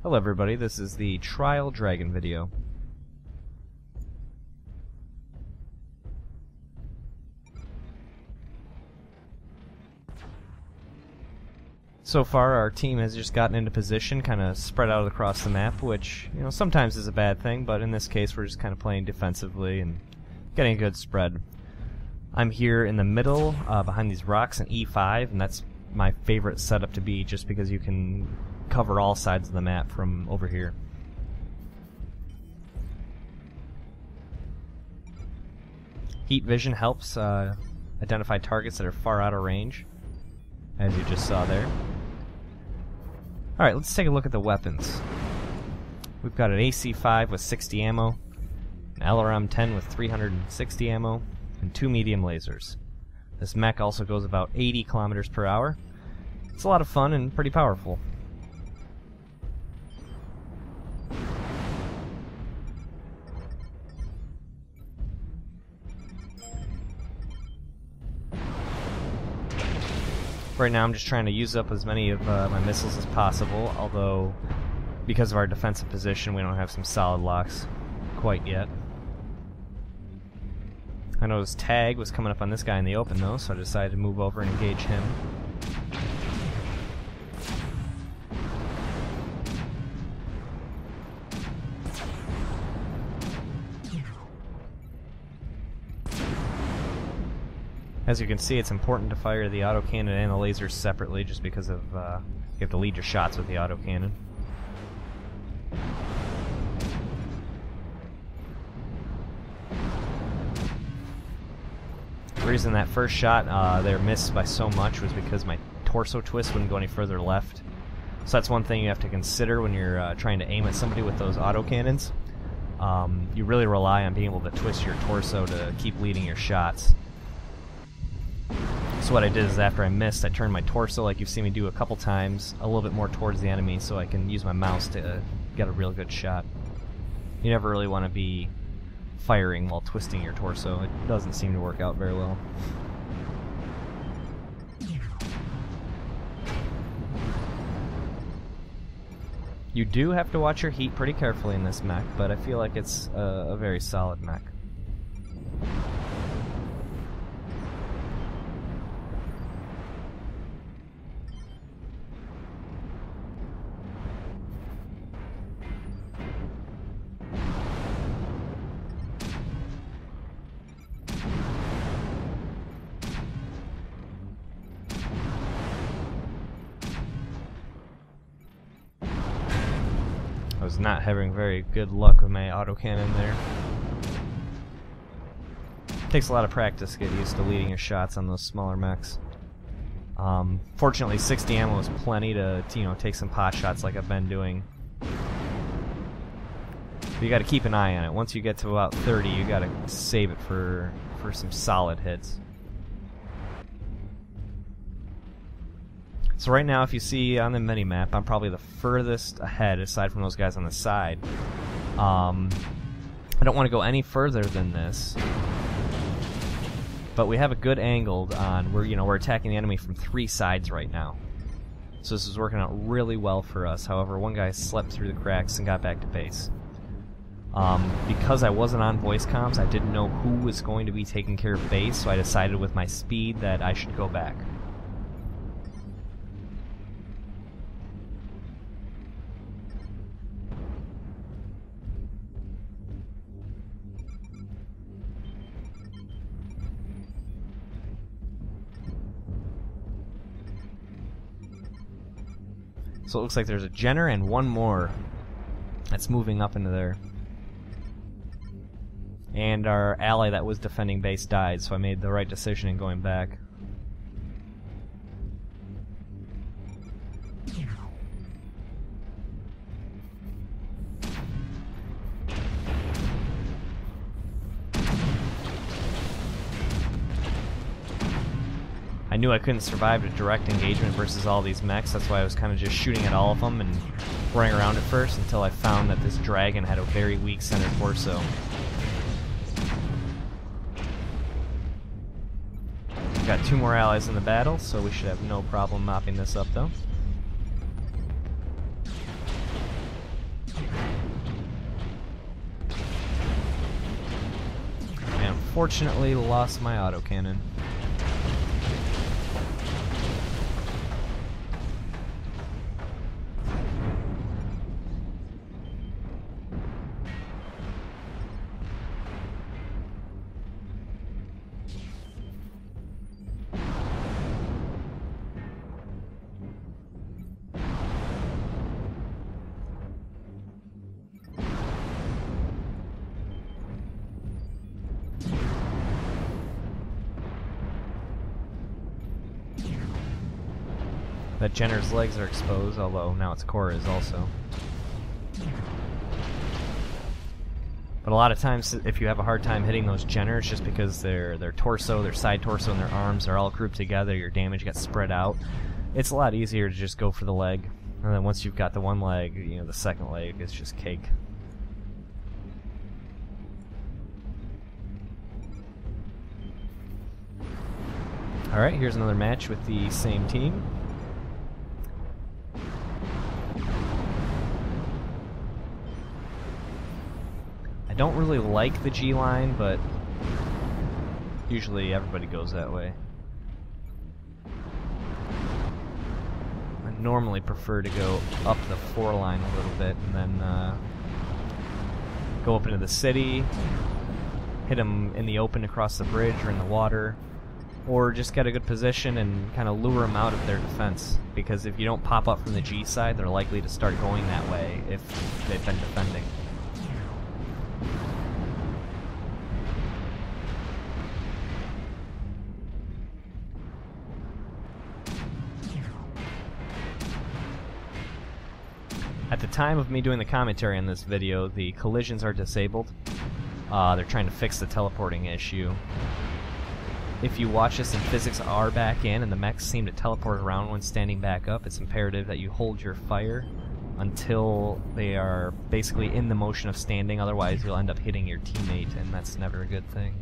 Hello everybody, this is the Trial Dragon video. So far our team has just gotten into position, kind of spread out across the map, which, you know, sometimes is a bad thing, but in this case we're just kind of playing defensively and getting a good spread. I'm here in the middle, behind these rocks in E5, and that's my favorite setup to be, just because you can cover all sides of the map from over here. Heat vision helps identify targets that are far out of range, as you just saw there. Alright, let's take a look at the weapons. We've got an AC-5 with 60 ammo, an LRM-10 with 360 ammo, and 2 medium lasers. This mech also goes about 80 kilometers per hour. It's a lot of fun and pretty powerful. Right now I'm just trying to use up as many of my missiles as possible, although because of our defensive position we don't have some solid locks quite yet. I noticed tag was coming up on this guy in the open though, so I decided to move over and engage him. As you can see, it's important to fire the autocannon and the lasers separately, just because of you have to lead your shots with the autocannon. The reason that first shot there missed by so much was because my torso twist wouldn't go any further left. So that's one thing you have to consider when you're trying to aim at somebody with those autocannons. You really rely on being able to twist your torso to keep leading your shots. So what I did is after I missed, I turned my torso, like you've seen me do a couple times, a little bit more towards the enemy so I can use my mouse to get a real good shot. You never really want to be firing while twisting your torso. It doesn't seem to work out very well. You do have to watch your heat pretty carefully in this mech, but I feel like it's a very solid mech. I was not having very good luck with my autocannon there. It takes a lot of practice to get used to leading your shots on those smaller mechs. Fortunately, 60 ammo is plenty to you know, take some pot shots like I've been doing. But you got to keep an eye on it. Once you get to about 30, you got to save it for some solid hits. So right now, if you see on the mini-map, I'm probably the furthest ahead, aside from those guys on the side. I don't want to go any further than this, but we have a good angle on we're attacking the enemy from 3 sides right now. So this is working out really well for us. However, one guy slept through the cracks and got back to base. Because I wasn't on voice comms, I didn't know who was going to be taking care of base, so I decided with my speed that I should go back. So it looks like there's a Jenner and one more that's moving up into there. And our ally that was defending base died, so I made the right decision in going back. I knew I couldn't survive a direct engagement versus all these mechs, that's why I was kind of just shooting at all of them and running around at first until I found that this dragon had a very weak center torso. We've got 2 more allies in the battle, so we should have no problem mopping this up though. unfortunately lost my autocannon. That Jenner's legs are exposed, although now its core is also. But a lot of times, if you have a hard time hitting those Jenners, just because their torso, their side torso, and their arms are all grouped together, your damage gets spread out. It's a lot easier to just go for the leg, and then once you've got the one leg, you know, the second leg is just cake. All right, here's another match with the same team. I don't really like the G line, but usually everybody goes that way. I normally prefer to go up the 4 line a little bit and then go up into the city, hit them in the open across the bridge or in the water, or just get a good position and kind of lure them out of their defense. Because if you don't pop up from the G side, they're likely to start going that way if they've been defending. At the time of me doing the commentary on this video, the collisions are disabled. They're trying to fix the teleporting issue. If you watch this and physics are back in and the mechs seem to teleport around when standing back up, it's imperative that you hold your fire until they are basically in the motion of standing, otherwise you'll end up hitting your teammate, and that's never a good thing.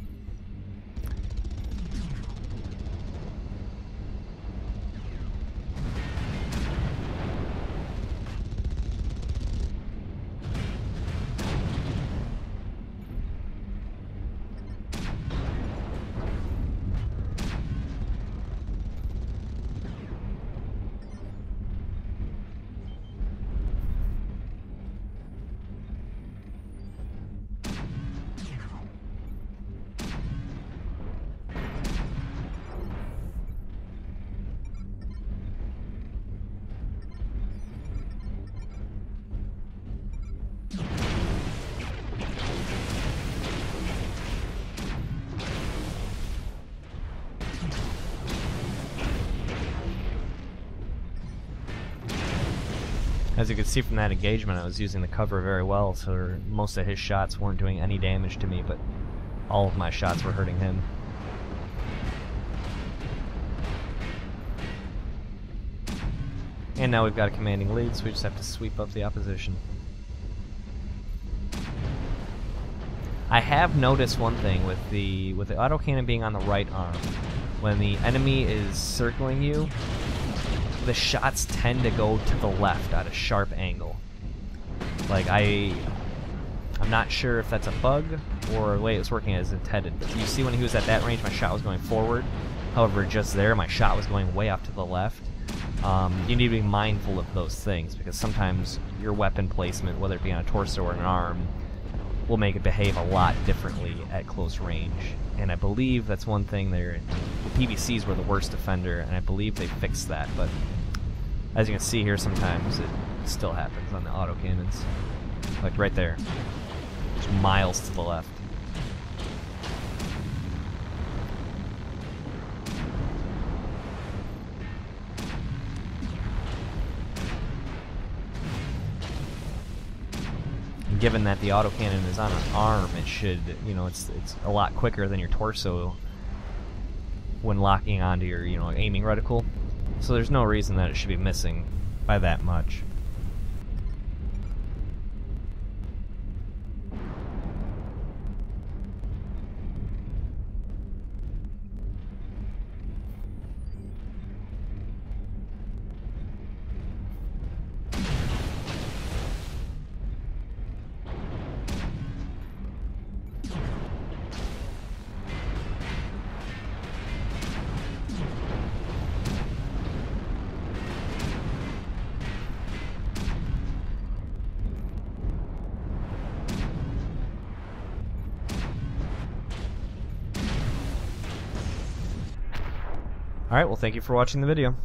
As you can see from that engagement, I was using the cover very well, so most of his shots weren't doing any damage to me, but all of my shots were hurting him. And now we've got a commanding lead, so we just have to sweep up the opposition. I have noticed one thing with the autocannon being on the right arm. When the enemy is circling you, the shots tend to go to the left at a sharp angle. Like, I'm not sure if that's a bug or the way it was working as intended, but you see when he was at that range, my shot was going forward. However, just there, my shot was going way off to the left. You need to be mindful of those things, because sometimes your weapon placement, whether it be on a torso or an arm, will make it behave a lot differently at close range. And I believe that's one thing there. The PVCs were the worst offender, and I believe they fixed that, but as you can see here, sometimes it still happens on the autocannons. Like right there. Just miles to the left. And given that the autocannon is on an arm, it should, you know, it's a lot quicker than your torso when locking onto your, you know, aiming reticle. So there's no reason that it should be missing by that much. Alright, well thank you for watching the video.